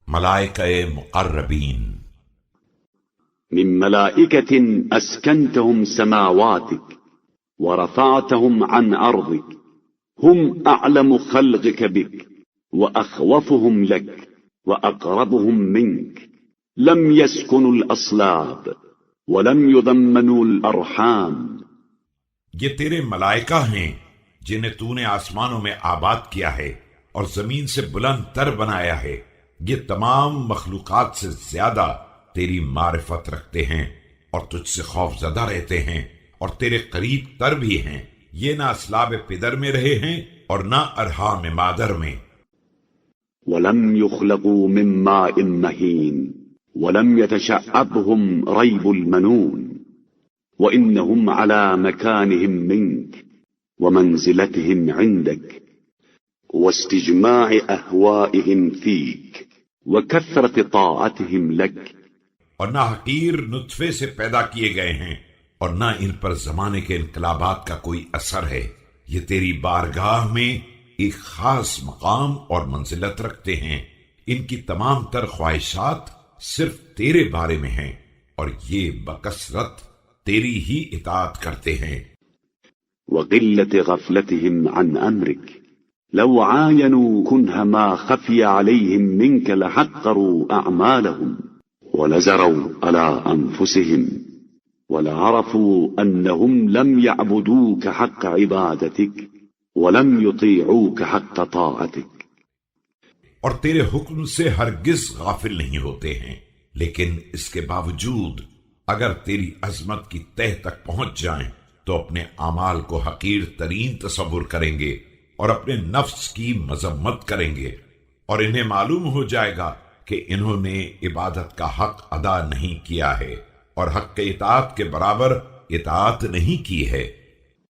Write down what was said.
ملائکہ مقربین، من ملائكة أسكنتهم سماواتك ورفعتهم عن أرضك هم أعلم خلقك بك وأخوفهم لك وأقربهم منك لم يسكنوا الأصلاب ولم يضمنوا الأرحام. یہ تیرے ملائکہ ہیں جنہیں تو نے آسمانوں میں آباد کیا ہے اور زمین سے بلند تر بنایا ہے. یہ تمام مخلوقات سے زیادہ تیری معرفت رکھتے ہیں اور تجھ سے خوف زدہ رہتے ہیں اور تیرے قریب تر بھی ہیں. یہ نہ اسلاب پدر میں رہے ہیں اور نہ ارحام مادر میں. ولم يخلقوا من ماء مهين ولم يتشعبهم ريب المنون وإنهم على مكانهم منك ومنزلتهم عندك واستجماع أهوائهم فيك وكثرة طاعتهم لك. اور نہ حقیر نطفے سے پیدا کیے گئے ہیں اور نہ ان پر زمانے کے انقلابات کا کوئی اثر ہے. یہ تیری بارگاہ میں ایک خاص مقام اور منزلت رکھتے ہیں. ان کی تمام تر خواہشات صرف تیرے بارے میں ہیں اور یہ بکثرت تیری ہی اطاعت کرتے ہیں. وقلة غفلتهم عن أمرك لو عاينوا كنه ما خفي عليهم منك لحقروا أعمالهم ولزروا على أنفسهم ولعرفوا أنهم لم يعبدوك حق عبادتك ولم يطيعوك حق طاعتك. اور تیرے حکم سے ہرگز غافل نہیں ہوتے ہیں، لیکن اس کے باوجود اگر تیری عظمت کی تہ تک پہنچ جائیں تو اپنے اعمال کو حقیر ترین تصور کریں گے اور اپنے نفس کی مذمت کریں گے، اور انہیں معلوم ہو جائے گا کہ انہوں نے عبادت کا حق ادا نہیں کیا ہے اور حق اطاعت کے برابر اطاعت نہیں کی ہے.